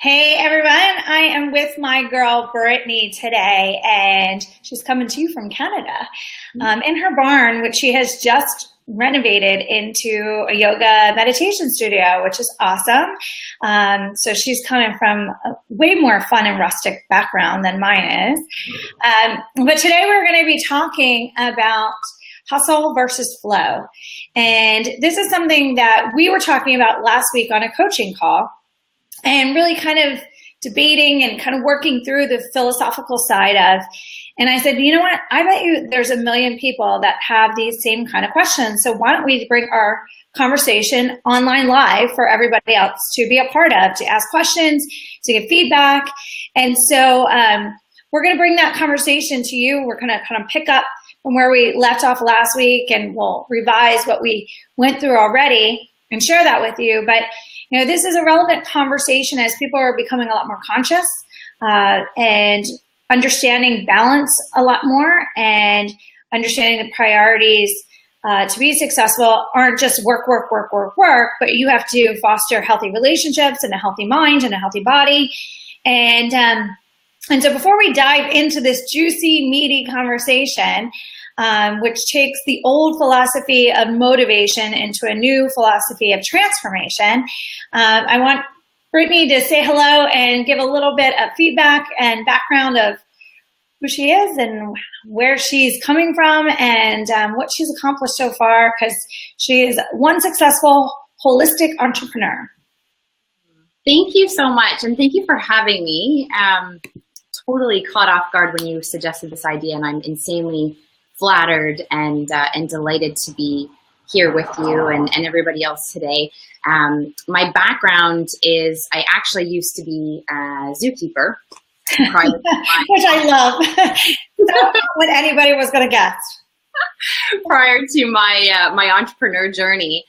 Hey everyone, I am with my girl Brittany today, and she's coming to you from Canada in her barn, which she has just renovated into a yoga meditation studio, which is awesome. So she's coming from a way more fun and rustic background than mine is. But today we're going to be talking about hustle versus flow. And this is something that we were talking about last week on a coaching call, and really kind of debating and kind of working through the philosophical side of, and I said, you know what, I bet you there's a million people that have these same kind of questions. So why don't we bring our conversation online live for everybody else to be a part of, to ask questions, to get feedback. And so we're going to bring that conversation to you. We're going to kind of pick up from where we left off last week, and we'll revise what we went through already and share that with you. But you know, this is a relevant conversation as people are becoming a lot more conscious and understanding balance a lot more, and understanding the priorities to be successful aren't just work, but you have to foster healthy relationships and a healthy mind and a healthy body. And so before we dive into this juicy, meaty conversation, which takes the old philosophy of motivation into a new philosophy of transformation, I want Brittany to say hello and give a little bit of feedback and background of who she is and where she's coming from and what she's accomplished so far, because she is one successful holistic entrepreneur. Thank you so much, and thank you for having me. Totally caught off guard when you suggested this idea, and I'm insanely flattered and delighted to be here with you and everybody else today. My background is I actually used to be a zookeeper. Which I love. Not what anybody was going to guess. Prior to my entrepreneur journey.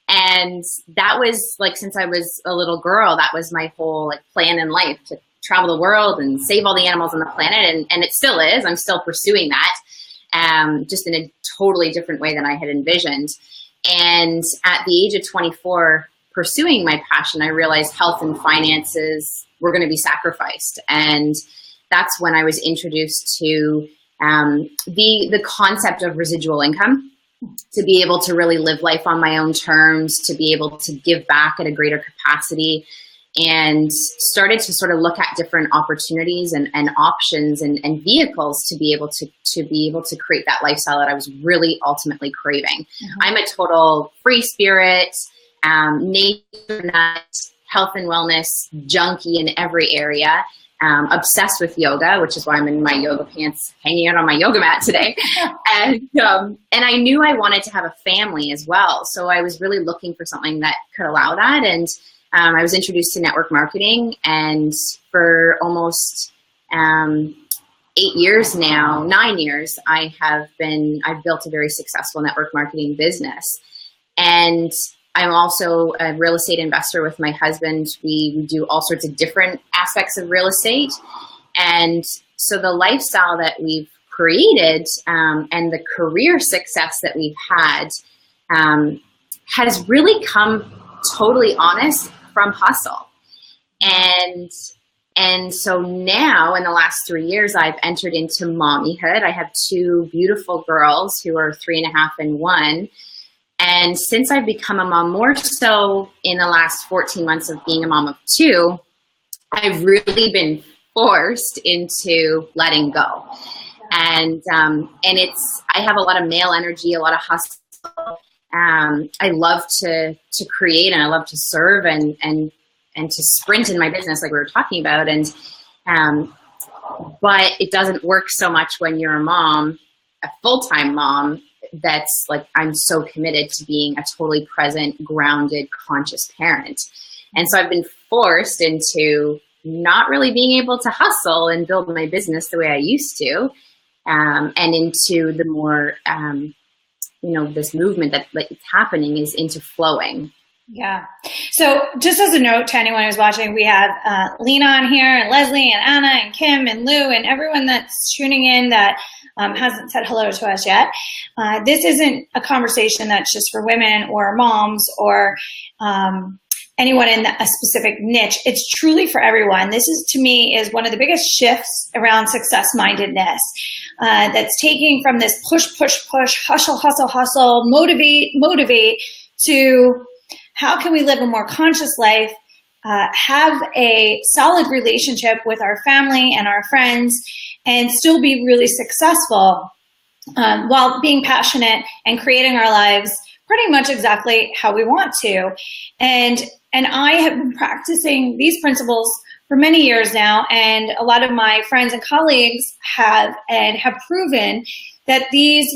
And that was like, since I was a little girl, that was my whole like plan in life, to travel the world and save all the animals on the planet. And it still is. I'm still pursuing that, just in a totally different way than I had envisioned. And at the age of 24, pursuing my passion, I realized health and finances were going to be sacrificed. And that's when I was introduced to the concept of residual income, to be able to really live life on my own terms, to be able to give back at a greater capacity, and started to sort of look at different opportunities and options and vehicles to be able to create that lifestyle that I was really ultimately craving. Mm-hmm. I'm a total free spirit, nature nut, health and wellness junkie in every area. Obsessed with yoga, which is why I'm in my yoga pants hanging out on my yoga mat today. And I knew I wanted to have a family as well. So I was really looking for something that could allow that. And I was introduced to network marketing, and for almost 9 years, I've built a very successful network marketing business. And I'm also a real estate investor with my husband. We do all sorts of different aspects of real estate. And so the lifestyle that we've created and the career success that we've had has really come, totally honest, from hustle. And so now in the last 3 years, I've entered into mommyhood. I have 2 beautiful girls who are 3.5 and 1. And since I've become a mom, more so in the last 14 months of being a mom of 2, I've really been forced into letting go. And I have a lot of male energy, a lot of hustle. I love to create, and I love to serve and to sprint in my business, like we were talking about. And but it doesn't work so much when you're a mom, a full-time mom, that's like, I'm so committed to being a totally present, grounded, conscious parent. And so I've been forced into not really being able to hustle and build my business the way I used to, and into the more, this movement that's happening is into flowing. Yeah. So just as a note to anyone who's watching, we have Lena on here, and Leslie and Anna and Kim and Lou and everyone that's tuning in that hasn't said hello to us yet. This isn't a conversation that's just for women or moms or anyone in a specific niche. It's truly for everyone. This is, to me, is one of the biggest shifts around success-mindedness. That's taking from this push, hustle, motivate to how can we live a more conscious life, have a solid relationship with our family and our friends, and still be really successful while being passionate and creating our lives pretty much exactly how we want to. And I have been practicing these principles for many years now, and a lot of my friends and colleagues have proven that these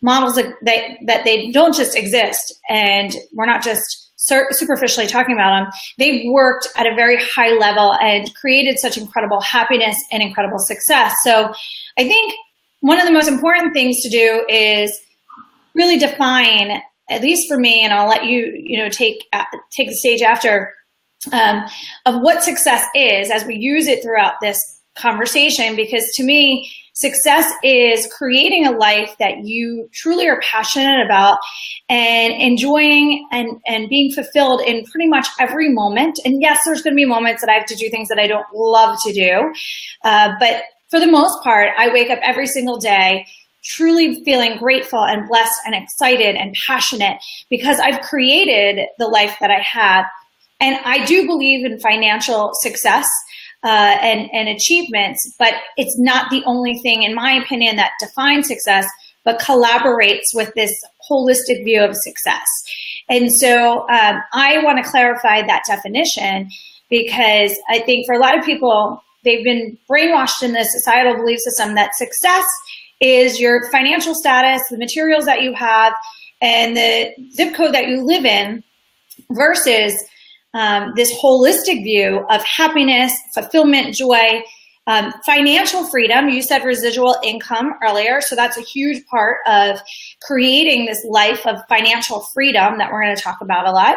models, that they don't just exist, and we're not just superficially talking about them. They've worked at a very high level and created such incredible happiness and incredible success. So I think one of the most important things to do is really define, at least for me, and I'll let you take the stage after, of what success is as we use it throughout this conversation. Because to me, success is creating a life that you truly are passionate about and enjoying and being fulfilled in pretty much every moment. And yes, there's going to be moments that I have to do things that I don't love to do. But for the most part, I wake up every single day truly feeling grateful and blessed and excited and passionate because I've created the life that I have. And I do believe in financial success and achievements, but it's not the only thing, in my opinion, that defines success, but collaborates with this holistic view of success. And so I want to clarify that definition, because I think for a lot of people, they've been brainwashed in this societal belief system that success is your financial status, the materials that you have, and the zip code that you live in, versus this holistic view of happiness, fulfillment, joy, financial freedom. You said residual income earlier, so that's a huge part of creating this life of financial freedom that we're going to talk about a lot,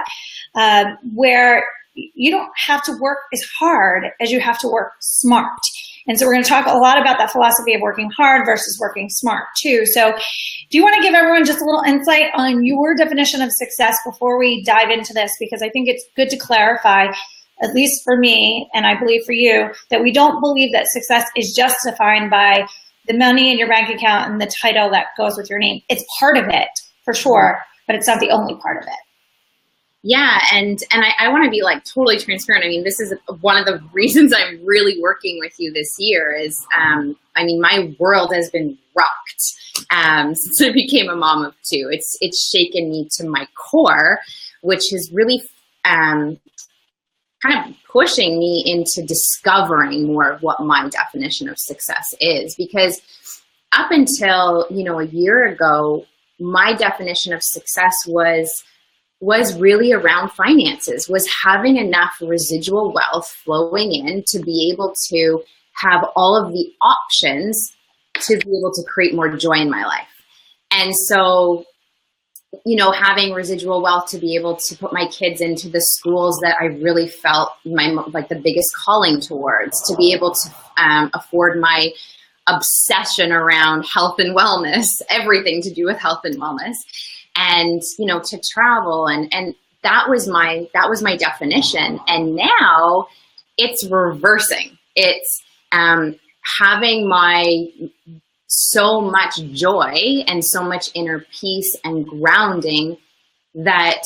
where you don't have to work as hard as you have to work smart. And so we're going to talk a lot about that philosophy of working hard versus working smart too. So do you want to give everyone just a little insight on your definition of success before we dive into this? Because I think it's good to clarify, at least for me, and I believe for you, that we don't believe that success is just defined by the money in your bank account and the title that goes with your name. It's part of it, for sure, but it's not the only part of it. Yeah, and I want to be like totally transparent. I mean, this is one of the reasons I'm really working with you this year is, I mean, my world has been rocked since I became a mom of two. It's shaken me to my core, which is really kind of pushing me into discovering more of what my definition of success is. Because up until, a year ago, my definition of success was really around finances, was having enough residual wealth flowing in to be able to have all of the options to be able to create more joy in my life. And so, having residual wealth to be able to put my kids into the schools that I really felt the biggest calling towards, to be able to afford my obsession around health and wellness, everything to do with health and wellness. And, to travel, and that was my definition. And now it's reversing. It's having so much joy and so much inner peace and grounding that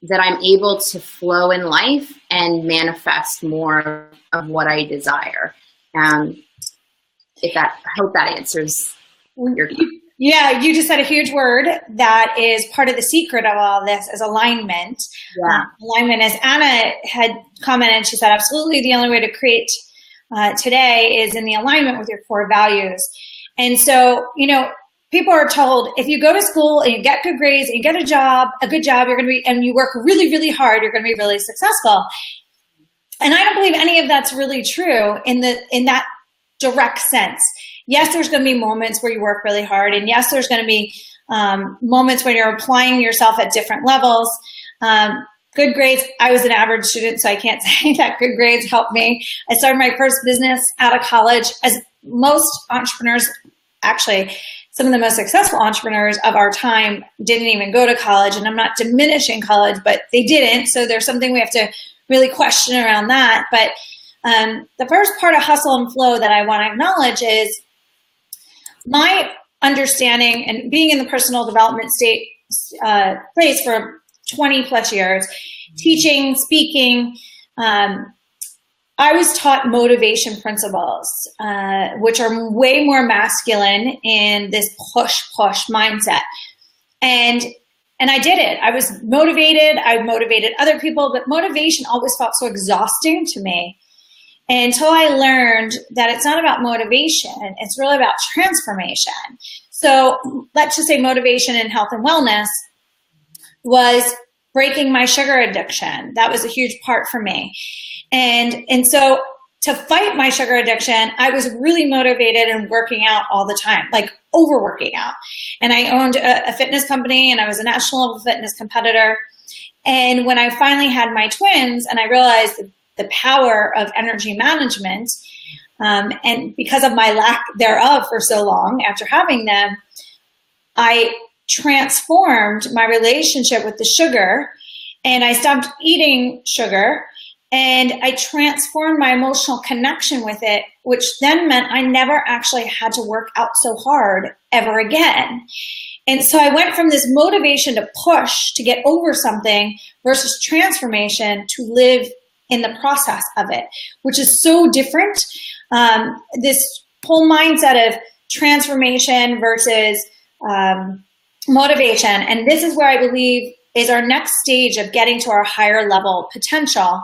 I'm able to flow in life and manifest more of what I desire. I hope that answers your question. Yeah, you just said a huge word that is part of the secret of all of this is alignment. Yeah. Alignment, as Anna had commented, she said, absolutely the only way to create today is in the alignment with your core values. And so, people are told if you go to school and you get good grades and you get a good job, you're going to be, and you work really, really hard, you're going to be really successful. And I don't believe any of that's really true in that direct sense. Yes, there's going to be moments where you work really hard. And yes, there's going to be moments when you're applying yourself at different levels. Good grades. I was an average student, so I can't say that good grades helped me. I started my first business out of college, as most entrepreneurs actually some of the most successful entrepreneurs of our time didn't even go to college, and I'm not diminishing college, but they didn't. So there's something we have to really question around that. But the first part of hustle and flow that I want to acknowledge is my understanding, and being in the personal development place for 20 plus years, teaching, speaking, I was taught motivation principles, which are way more masculine in this push mindset. And I did it. I was motivated. I motivated other people, but motivation always felt so exhausting to me until I learned that it's not about motivation. It's really about transformation. So let's just say motivation in health and wellness was breaking my sugar addiction. That was a huge part for me. And so to fight my sugar addiction, I was really motivated and working out all the time, like overworking out. And I owned a fitness company, and I was a national level fitness competitor. And when I finally had my twins and I realized the power of energy management, and because of my lack thereof for so long after having them, I transformed my relationship with the sugar, and I stopped eating sugar. And I transformed my emotional connection with it, which then meant I never actually had to work out so hard ever again. And so I went from this motivation to push to get over something versus transformation to live in the process of it, which is so different. This whole mindset of transformation versus motivation. And this is where I believe is our next stage of getting to our higher level potential.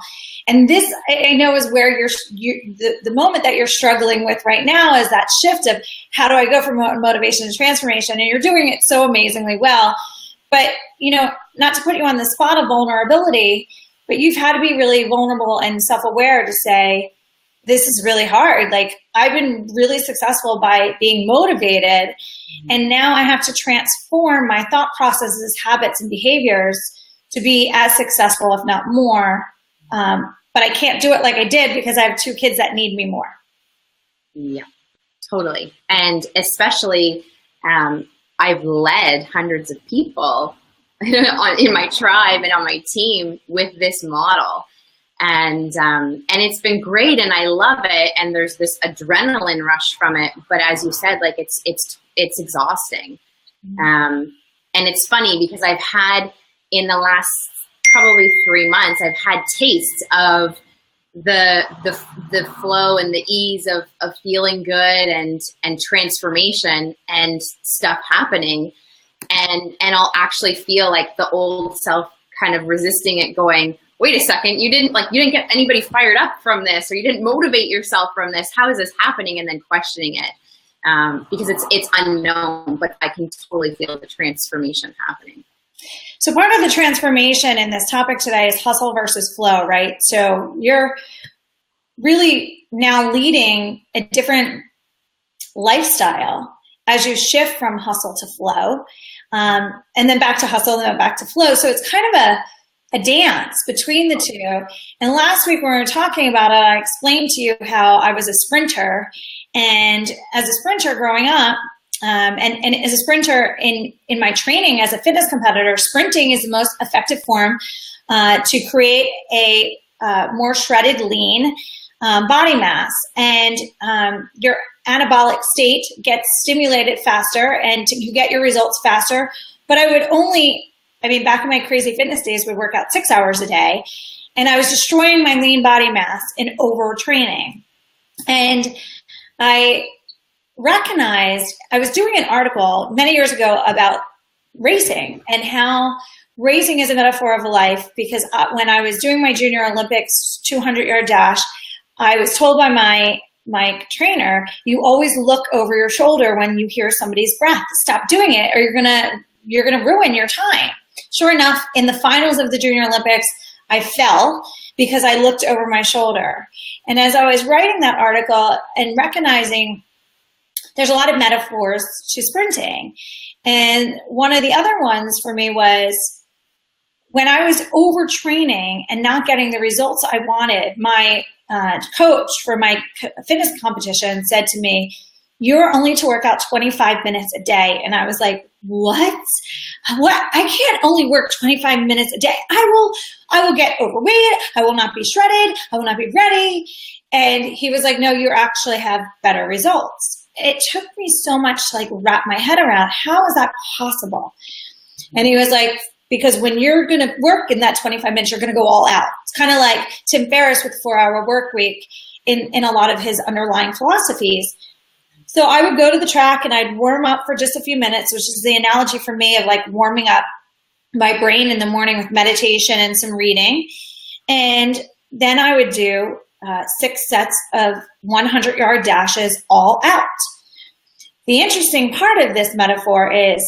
And this, I know, is where the moment that you're struggling with right now is that shift of how do I go from motivation to transformation? And you're doing it so amazingly well. But, not to put you on the spot of vulnerability, but you've had to be really vulnerable and self-aware to say, this is really hard. Like, I've been really successful by being motivated, and now I have to transform my thought processes, habits, and behaviors to be as successful, if not more. But I can't do it like I did because I have 2 kids that need me more. Yeah, totally. And especially, I've led hundreds of people in my tribe and on my team with this model. And it's been great, and I love it. And there's this adrenaline rush from it. But as you said, like it's exhausting. And it's funny because I've had, in the last probably 3 months, I've had tastes of the flow and the ease of feeling good and transformation and stuff happening. And I'll actually feel like the old self kind of resisting it, going, wait a second, you didn't get anybody fired up from this, or you didn't motivate yourself from this. How is this happening? And then questioning it, because it's unknown, but I can totally feel the transformation happening. So part of the transformation in this topic today is hustle versus flow, right? So you're really now leading a different lifestyle as you shift from hustle to flow, and then back to hustle and then back to flow. So it's kind of a dance between the two. And last week when we were talking about it, I explained to you how I was a sprinter, and as a sprinter growing up, and as a sprinter in my training as a fitness competitor, sprinting is the most effective form to create a more shredded, lean body mass. And your anabolic state gets stimulated faster, and you get your results faster. But I would back in my crazy fitness days, would work out 6 hours a day, and I was destroying my lean body mass in overtraining. And I recognized, I was doing an article many years ago about racing and how racing is a metaphor of life, because when I was doing my junior Olympics 200-yard dash, I was told by my trainer, you always look over your shoulder when you hear somebody's breath. Stop doing it, or you're gonna ruin your time. Sure enough, in the finals of the Junior Olympics, I fell because I looked over my shoulder. And as I was writing that article and recognizing there's a lot of metaphors to sprinting, and one of the other ones for me was when I was overtraining and not getting the results I wanted, my coach for my fitness competition said to me, you're only to work out 25 minutes a day. And I was like, what? I can't only work 25 minutes a day. I will get overweight. I will not be shredded. I will not be ready. And he was like, no, you actually have better results. It took me so much to like wrap my head around, how is that possible? And he was like, because when you're going to work in that 25 minutes, you're going to go all out. It's kind of like Tim Ferriss with 4-Hour Work Week in a lot of his underlying philosophies. So I would go to the track and I'd warm up for just a few minutes, which is the analogy for me of like warming up my brain in the morning with meditation and some reading. And then I would do 6 sets of 100-yard dashes all out. The interesting part of this metaphor is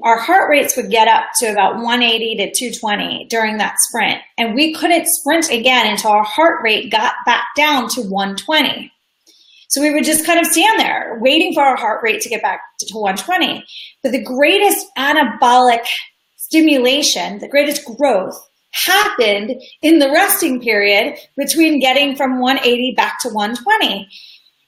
our heart rates would get up to about 180 to 220 during that sprint. And we couldn't sprint again until our heart rate got back down to 120. So we would just kind of stand there waiting for our heart rate to get back to 120. But the greatest anabolic stimulation, the greatest growth happened in the resting period between getting from 180 back to 120.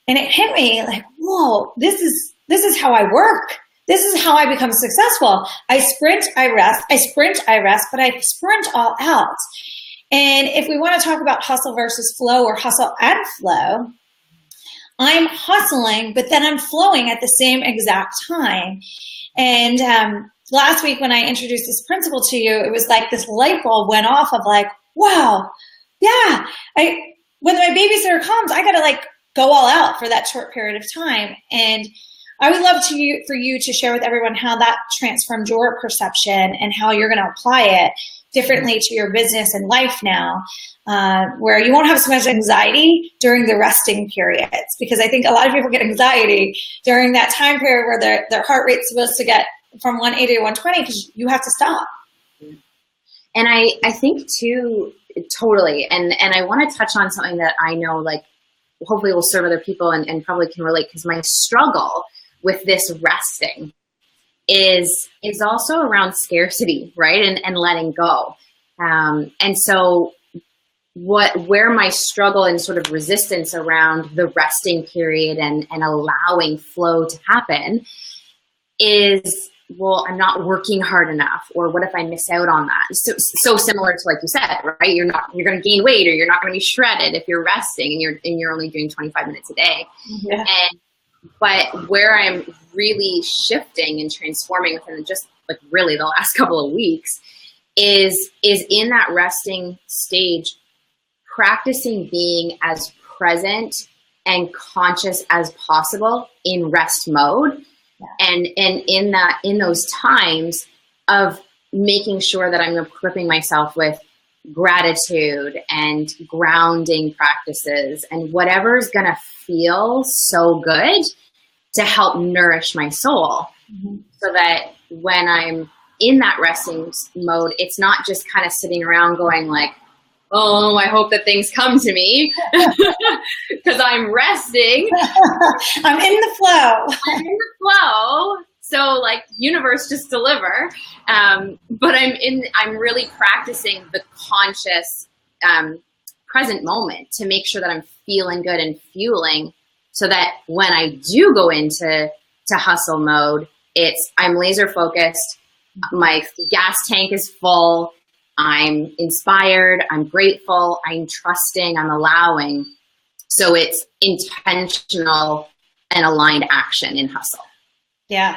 And it hit me like, whoa, this is how I work. This is how I become successful. I sprint, I rest. I sprint, I rest, but I sprint all out. And if we want to talk about hustle versus flow or hustle and flow, I'm hustling, but then I'm flowing at the same exact time. And last week when I introduced this principle to you, it was like this light bulb went off of like, wow, yeah, when my babysitter comes, I got to like go all out for that short period of time. And I would love for you to share with everyone how that transformed your perception and how you're going to apply it differently to your business and life now, where you won't have so much anxiety during the resting periods. Because I think a lot of people get anxiety during that time period where their heart rate's supposed to get from 180 to 120 because you have to stop. And I think too, totally. And I want to touch on something that I know, like, hopefully will serve other people and probably can relate, because my struggle with this resting is also around scarcity, right? And letting go. And so where my struggle and sort of resistance around the resting period and allowing flow to happen is, well, I'm not working hard enough, or what if I miss out on that? So similar to, like you said, right? You're going to gain weight, or you're not going to be shredded if you're resting and you're only doing 25 minutes a day. Yeah. But where I'm really shifting and transforming within just like really the last couple of weeks is in that resting stage, practicing being as present and conscious as possible in rest mode. Yeah. And in those times of making sure that I'm equipping myself with gratitude and grounding practices and whatever's going to feel so good to help nourish my soul. Mm-hmm. So that when I'm in that resting mode, it's not just kind of sitting around going like, oh, I hope that things come to me because I'm resting. I'm in the flow. I'm in the flow. So like, universe, just deliver. But I'm really practicing the conscious present moment to make sure that I'm feeling good and fueling, so that when I do go into hustle mode, I'm laser focused. My gas tank is full. I'm inspired. I'm grateful. I'm trusting. I'm allowing. So it's intentional and aligned action in hustle. Yeah.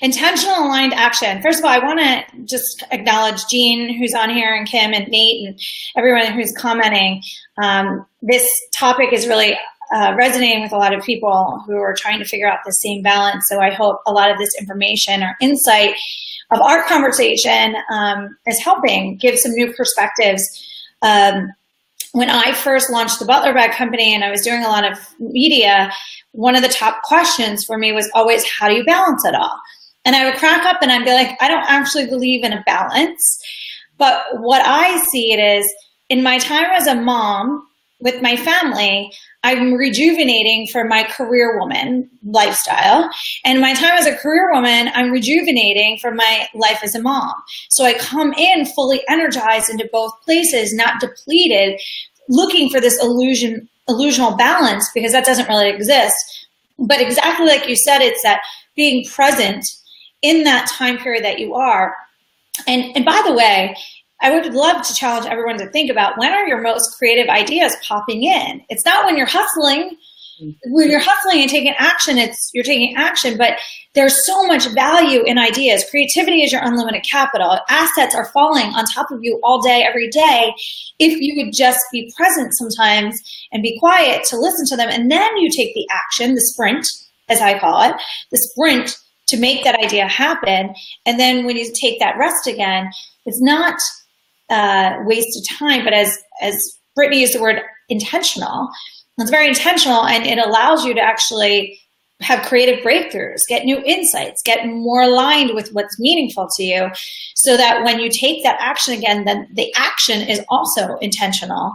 Intentional aligned action. First of all, I want to just acknowledge Jean, who's on here, and Kim and Nate and everyone who's commenting. This topic is really resonating with a lot of people who are trying to figure out the same balance. So I hope a lot of this information or insight of our conversation is helping give some new perspectives. When I first launched the Butler Bag Company and I was doing a lot of media, one of the top questions for me was always, how do you balance it all? And I would crack up and I'd be like, I don't actually believe in a balance. But what I see it is, in my time as a mom with my family, I'm rejuvenating for my career woman lifestyle. And my time as a career woman, I'm rejuvenating for my life as a mom. So I come in fully energized into both places, not depleted, looking for this illusional balance, because that doesn't really exist. But exactly like you said, it's that being present in that time period that you are. And by the way, I would love to challenge everyone to think about, when are your most creative ideas popping in? It's not when you're hustling. When you're hustling and taking action, you're taking action, but there's so much value in ideas. Creativity is your unlimited capital. Assets are falling on top of you all day, every day. If you would just be present sometimes and be quiet to listen to them, and then you take the action, the sprint, as I call it, the sprint to make that idea happen. And then when you take that rest again, it's not wasted time, but as Brittany used the word, intentional. It's very intentional, and it allows you to actually have creative breakthroughs, get new insights, get more aligned with what's meaningful to you, so that when you take that action again, then the action is also intentional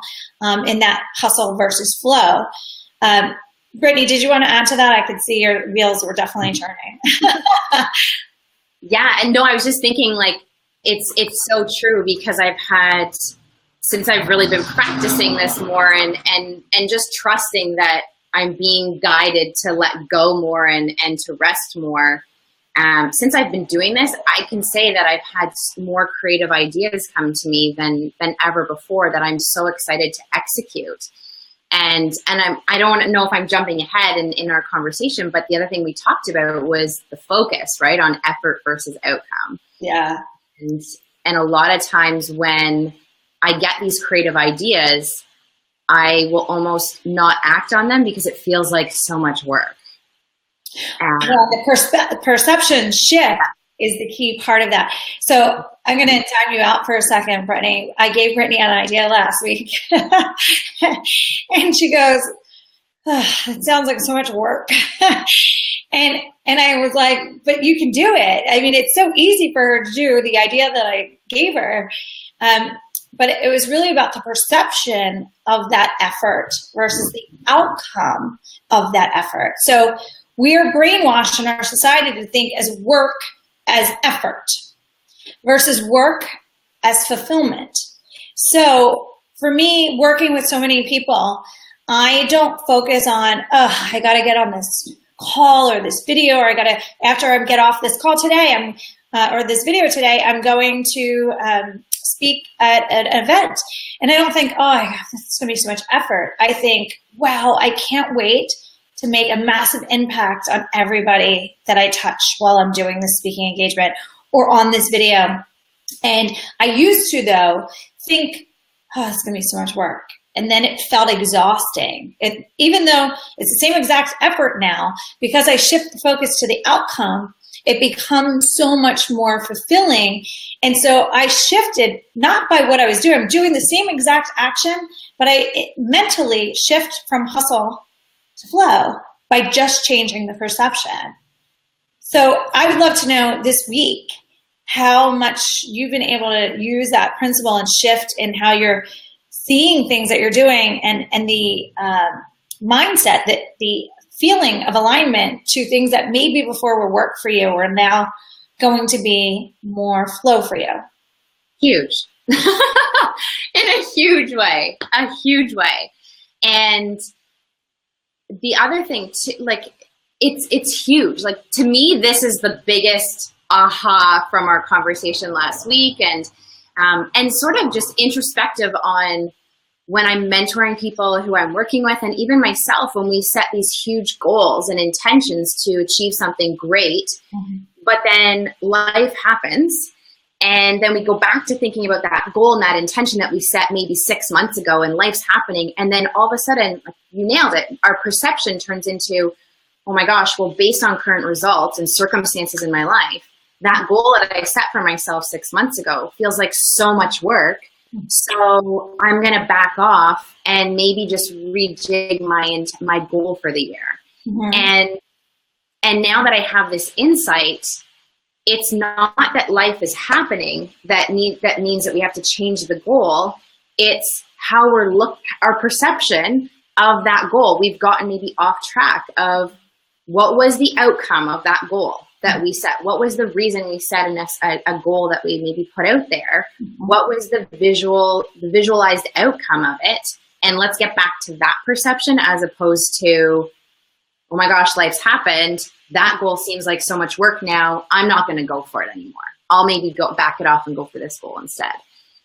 in that hustle versus flow. Brittany, did you want to add to that? I could see your wheels were definitely turning. Yeah, and no, I was just thinking, like, it's so true, because since I've really been practicing this more and just trusting that I'm being guided to let go more and to rest more. Since I've been doing this, I can say that I've had more creative ideas come to me than ever before, that I'm so excited to execute. And I don't know if I'm jumping ahead in our conversation, but the other thing we talked about was the focus, right, on effort versus outcome. Yeah. And a lot of times when I get these creative ideas, I will almost not act on them because it feels like so much work. Well, the perception shift is the key part of that. So I'm going to time you out for a second, Brittany. I gave Brittany an idea last week, and she goes, oh, "It sounds like so much work." And I was like, "But you can do it. I mean, it's so easy for her to do the idea that I gave her." But it was really about the perception of that effort versus the outcome of that effort. So we are brainwashed in our society to think as work as effort versus work as fulfillment. So for me, working with so many people, I don't focus on, oh, I got to get on this call or this video, or after I get off this call today, or this video today, I'm going to speak at an event. And I don't think, oh, it's going to be so much effort. I think, wow, I can't wait to make a massive impact on everybody that I touch while I'm doing this speaking engagement or on this video. And I used to, though, think, oh, it's going to be so much work. And then it felt exhausting. Even though it's the same exact effort now, because I shift the focus to the outcome, it becomes so much more fulfilling. And so I shifted, not by what I was doing. I'm doing the same exact action, but I mentally shift from hustle to flow by just changing the perception. So I would love to know this week how much you've been able to use that principle and shift in how you're seeing things that you're doing, and the mindset, that the feeling of alignment to things that maybe before were work for you are now going to be more flow for you. Huge. In a huge way. And the other thing too, like, it's huge. Like, to me, this is the biggest aha from our conversation last week, and sort of just introspective on when I'm mentoring people who I'm working with, and even myself, when we set these huge goals and intentions to achieve something great, but then life happens, and then we go back to thinking about that goal and that intention that we set maybe 6 months ago, and life's happening, and then all of a sudden, like, you nailed it, our perception turns into, oh my gosh, well, based on current results and circumstances in my life, that goal that I set for myself 6 months ago feels like so much work. So I'm going to back off and maybe just rejig my goal for the year. And now that I have this insight, it's not that life is happening that means that we have to change the goal. It's how our perception of that goal. We've gotten maybe off track of what was the outcome of that goal that we set. What was the reason we set a goal that we maybe put out there? What was the visualized outcome of it? And let's get back to that perception, as opposed to, oh my gosh, life's happened. That goal seems like so much work now. I'm not going to go for it anymore. I'll maybe go back it off and go for this goal instead.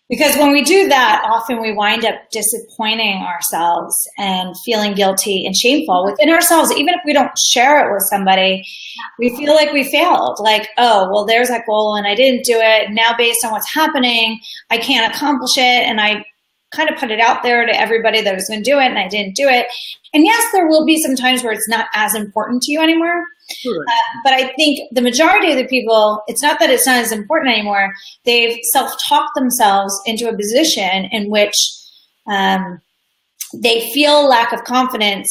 Because when we do that, often we wind up disappointing ourselves and feeling guilty and shameful within ourselves. Even if we don't share it with somebody, we feel like we failed. Like, oh, well, there's that goal and I didn't do it. Now, based on what's happening, I can't accomplish it. And I kind of put it out there to everybody that I was going to do it and I didn't do it. And yes, there will be some times where it's not as important to you anymore. Sure. But I think the majority of the people, it's not that it's not as important anymore. They've self-talked themselves into a position in which they feel lack of confidence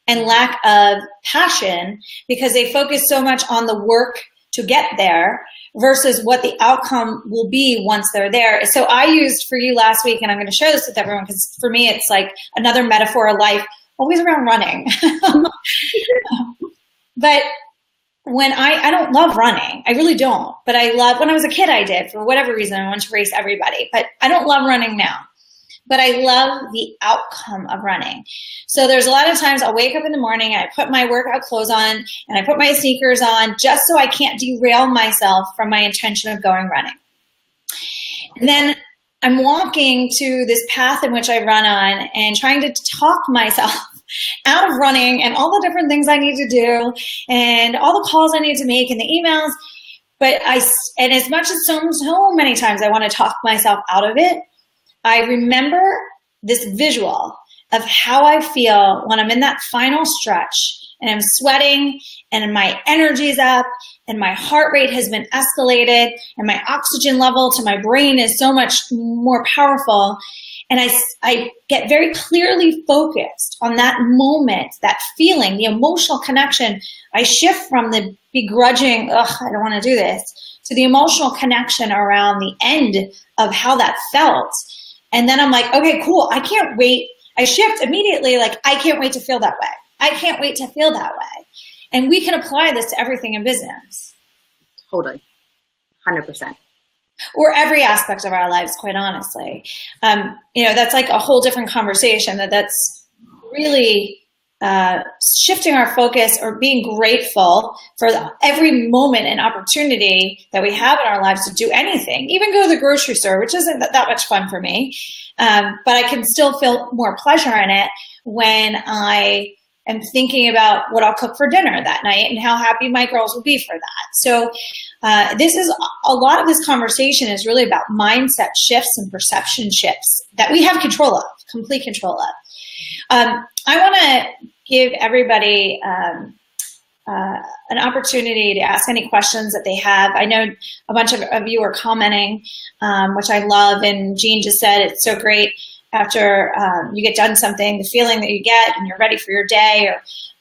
and lack of passion because they focus so much on the work to get there versus what the outcome will be once they're there. So I used for you last week, and I'm going to share this with everyone because for me, it's like another metaphor of life, always around running. But when I don't love running, I really don't, but I love, when I was a kid, I did for whatever reason, I wanted to race everybody, but I don't love running now, but I love the outcome of running. So there's a lot of times I'll wake up in the morning, I put my workout clothes on and I put my sneakers on just so I can't derail myself from my intention of going running. And then I'm walking to this path in which I run on and trying to talk myself out of running and all the different things I need to do and all the calls I need to make and the emails. But and as much as so many times I want to talk myself out of it, I remember this visual of how I feel when I'm in that final stretch and I'm sweating and my energy's up and my heart rate has been escalated and my oxygen level to my brain is so much more powerful. And I get very clearly focused on that moment, that feeling, the emotional connection. I shift from the begrudging, ugh, I don't want to do this, to the emotional connection around the end of how that felt. And then I'm like, okay, cool. I can't wait. I shift immediately. Like, I can't wait to feel that way. I can't wait to feel that way. And we can apply this to everything in business. Totally. 100%. Or every aspect of our lives, quite honestly. That's like a whole different conversation that's really shifting our focus or being grateful for every moment and opportunity that we have in our lives to do anything, even go to the grocery store, which isn't that much fun for me. But I can still feel more pleasure in it when I am thinking about what I'll cook for dinner that night and how happy my girls will be for that. So this is a lot of this conversation is really about mindset shifts and perception shifts that we have control of, complete control of. I want to give everybody an opportunity to ask any questions that they have. I know a bunch of you are commenting, which I love. And Jean just said it's so great after you get done something, the feeling that you get and you're ready for your day.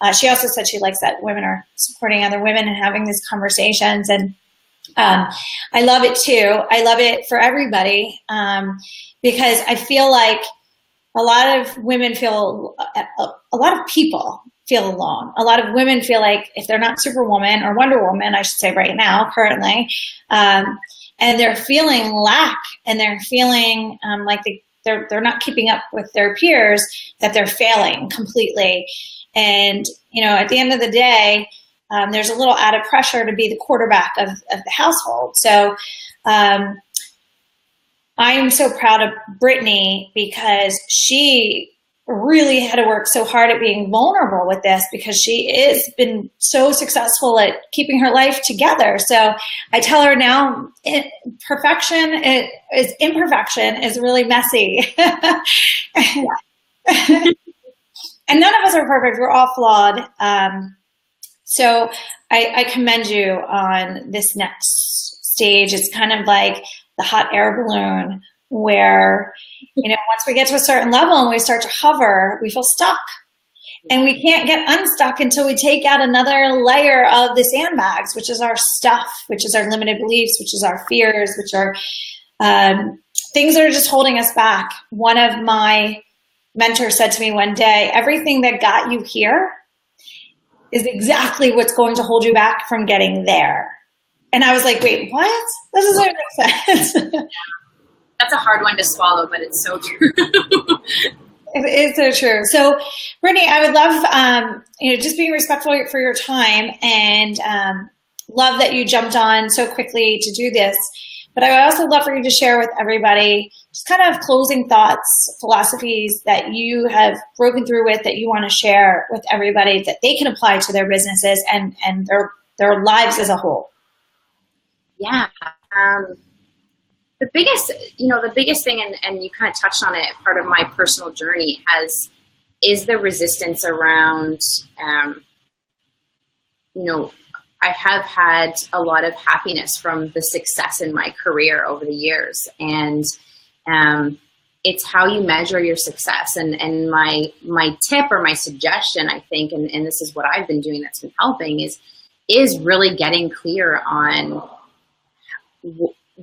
Or she also said she likes that women are supporting other women and having these conversations. And I love it too. I love it for everybody because I feel like a lot of women feel, a lot of people feel alone. A lot of women feel like if they're not Superwoman or Wonder Woman, I should say right now, currently, and they're feeling lack and they're feeling like they're not keeping up with their peers, that they're failing completely. And, at the end of the day, there's a little added pressure to be the quarterback of the household. So I am so proud of Brittany because she really had to work so hard at being vulnerable with this because she has been so successful at keeping her life together. So I tell her now, imperfection is really messy. And none of us are perfect. We're all flawed. So I commend you on this next stage. It's kind of like the hot air balloon where, once we get to a certain level and we start to hover, we feel stuck. And we can't get unstuck until we take out another layer of the sandbags, which is our stuff, which is our limited beliefs, which is our fears, which are things that are just holding us back. One of my mentors said to me one day, everything that got you here is exactly what's going to hold you back from getting there. And I was like, wait, what? This doesn't make sense. That's a hard one to swallow, but it's so true. It is so true. So, Brittany, I would love, just being respectful for your time, and love that you jumped on so quickly to do this. But I would also love for you to share with everybody just kind of closing thoughts, philosophies that you have broken through with, that you want to share with everybody that they can apply to their businesses and their lives as a whole. Yeah. The biggest thing, and you kind of touched on it, part of my personal journey is the resistance around, I have had a lot of happiness from the success in my career over the years. And it's how you measure your success. And my tip or my suggestion, I think, and this is what I've been doing that's been helping, is really getting clear on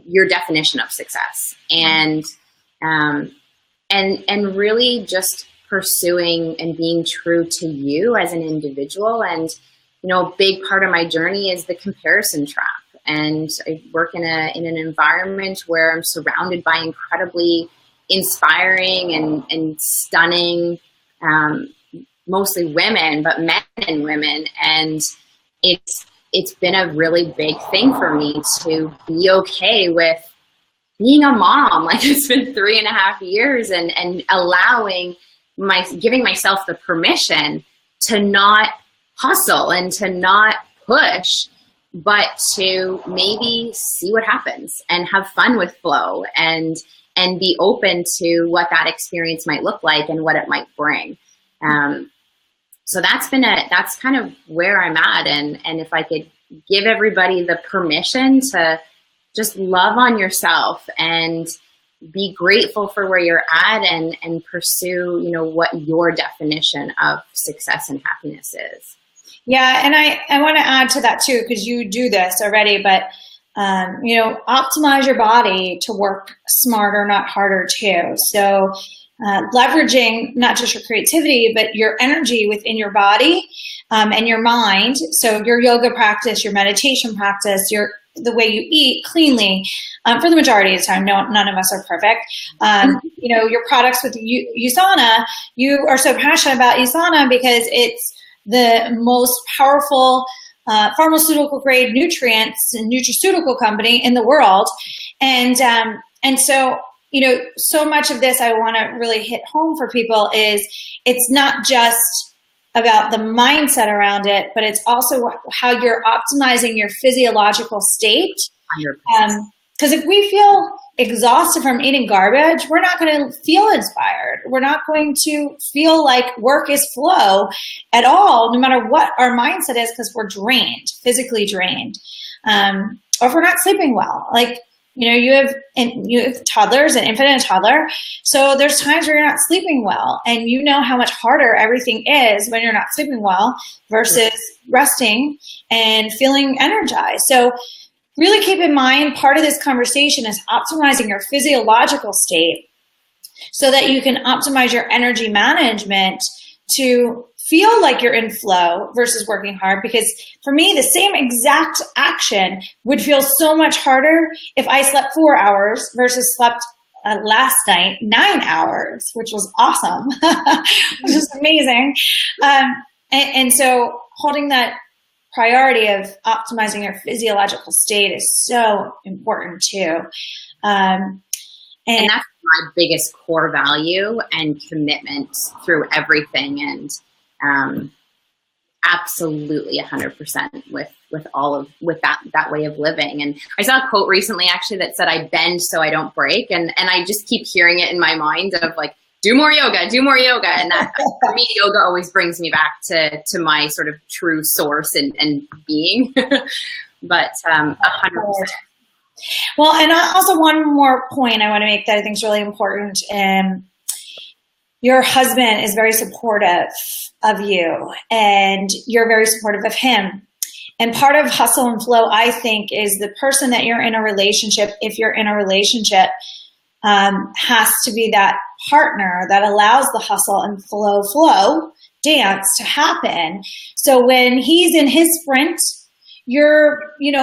your definition of success, and really just pursuing and being true to you as an individual. And a big part of my journey is the comparison trap. And I work in an environment where I'm surrounded by incredibly inspiring and stunning, mostly women, but men and women. And it's been a really big thing for me to be okay with being a mom. Like, it's been 3.5 years, and giving myself the permission to not hustle and to not push, but to maybe see what happens and have fun with flow and be open to what that experience might look like and what it might bring. So that's kind of where I'm at. And if I could give everybody the permission to just love on yourself and be grateful for where you're at, and pursue, what your definition of success and happiness is. Yeah. And I want to add to that too, because you do this already, but, optimize your body to work smarter, not harder too. So, leveraging not just your creativity, but your energy within your body, and your mind. So your yoga practice, your meditation practice, the way you eat cleanly, for the majority of the time. No, none of us are perfect. Your products with USANA, you are so passionate about USANA because it's the most powerful pharmaceutical grade nutrients and nutraceutical company in the world. And so, so much of this I want to really hit home for people is it's not just about the mindset around it, but it's also how you're optimizing your physiological state. Because if we feel exhausted from eating garbage, we're not going to feel inspired. We're not going to feel like work is flow at all, no matter what our mindset is, because we're drained, physically drained. Or if we're not sleeping well, you have toddlers, an infant and a toddler. So there's times where you're not sleeping well, and you know how much harder everything is when you're not sleeping well versus resting and feeling energized. So really keep in mind, part of this conversation is optimizing your physiological state so that you can optimize your energy management to feel like you're in flow versus working hard. Because for me, the same exact action would feel so much harder if I slept 4 hours versus slept last night 9 hours, which was awesome, which is amazing. And so holding that priority of optimizing your physiological state is so important too. And that's my biggest core value and commitment through everything. And absolutely 100% with that way of living. And I saw a quote recently actually that said, I bend so I don't break. And I just keep hearing it in my mind of like, do more yoga, do more yoga. And that, for me, yoga always brings me back to my sort of true source and being. But 100%. Well, and also one more point I want to make that I think is really important. Your husband is very supportive of you, and you're very supportive of him. And part of hustle and flow, I think, is the person that you're in a relationship, if you're in a relationship, has to be that partner that allows the hustle and flow dance to happen. So when he's in his sprint, you're,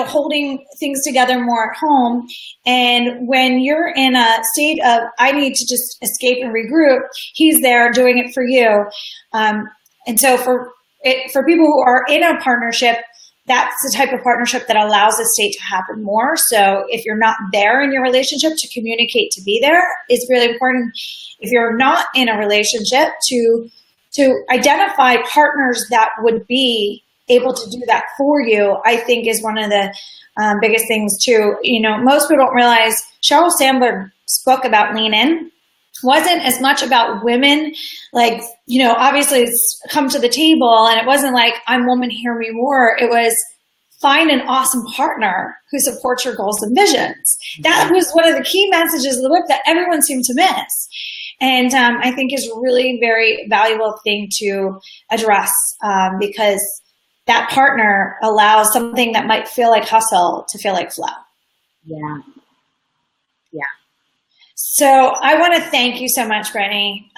holding things together more at home. And when you're in a state of, I need to just escape and regroup, he's there doing it for you. And so for people who are in a partnership, that's the type of partnership that allows this state to happen more. So if you're not there in your relationship, to communicate to be there is really important. If you're not in a relationship, to identify partners that would be able to do that for you, I think is one of the biggest things too. Most people don't realize Sheryl Sandberg's book about Lean In wasn't as much about women, like, obviously it's come to the table, and it wasn't like, I'm woman, hear me more. It was, find an awesome partner who supports your goals and visions. That was one of the key messages of the book that everyone seemed to miss. And I think is a really very valuable thing to address, because that partner allows something that might feel like hustle to feel like flow. Yeah. Yeah. So I want to thank you so much, Brittany,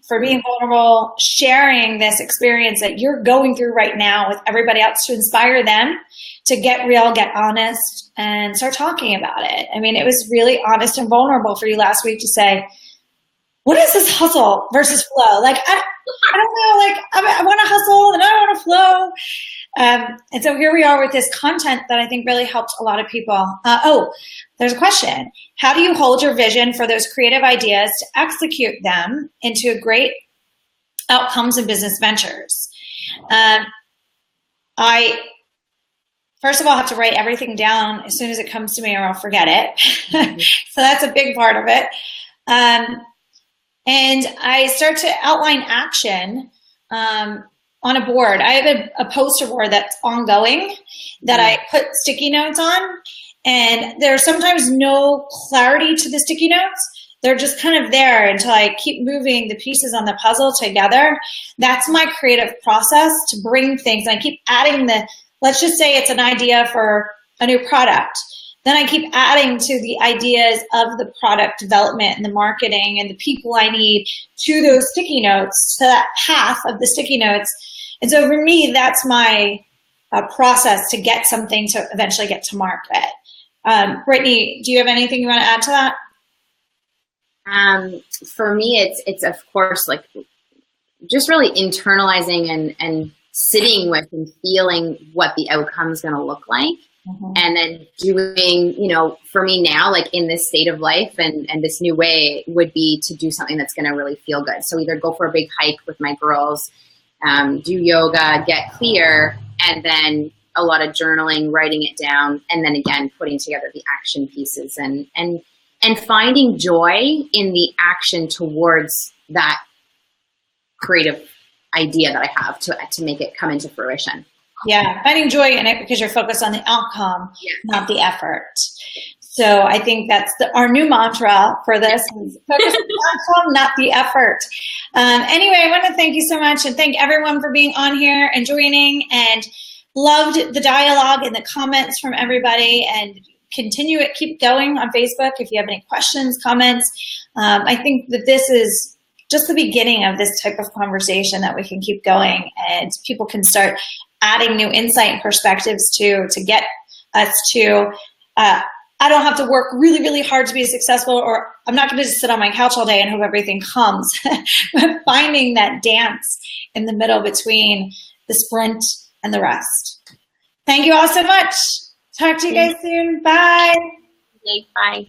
for being vulnerable, sharing this experience that you're going through right now with everybody else, to inspire them to get real, get honest, and start talking about it. I mean, it was really honest and vulnerable for you last week to say, what is this hustle versus flow? Like, I don't know, like, I want to hustle and I don't want to flow. And so here we are with this content that I think really helped a lot of people. There's a question. How do you hold your vision for those creative ideas to execute them into great outcomes in business ventures? I, first of all, have to write everything down as soon as it comes to me, or I'll forget it. So that's a big part of it. And I start to outline action on a board. I have a poster board that's ongoing that I put sticky notes on. And there's sometimes no clarity to the sticky notes. They're just kind of there until I keep moving the pieces on the puzzle together. That's my creative process to bring things. I keep adding let's just say it's an idea for a new product. Then I keep adding to the ideas of the product development and the marketing and the people I need to those sticky notes, to that path of the sticky notes. And so for me, that's my process to get something to eventually get to market. Brittany, do you have anything you want to add to that? For me, it's of course, like, just really internalizing and sitting with and feeling what the outcome is going to look like. Mm-hmm. And then doing, for me now, like in this state of life and this new way, would be to do something that's going to really feel good. So either go for a big hike with my girls, do yoga, get clear, and then a lot of journaling, writing it down, and then again, putting together the action pieces and finding joy in the action towards that creative idea that I have to make it come into fruition. Yeah, finding joy in it because you're focused on the outcome, not the effort. So I think that's our new mantra for this: is focus on the outcome, not the effort. Anyway, I want to thank you so much and thank everyone for being on here and joining, and loved the dialogue and the comments from everybody, and continue it, keep going on Facebook if you have any questions, comments. I think that this is just the beginning of this type of conversation that we can keep going, and people can start adding new insight and perspectives to get us to, I don't have to work really, really hard to be successful, or I'm not going to just sit on my couch all day and hope everything comes. But finding that dance in the middle between the sprint and the rest. Thank you all so much. Talk to you guys soon. Bye. Bye.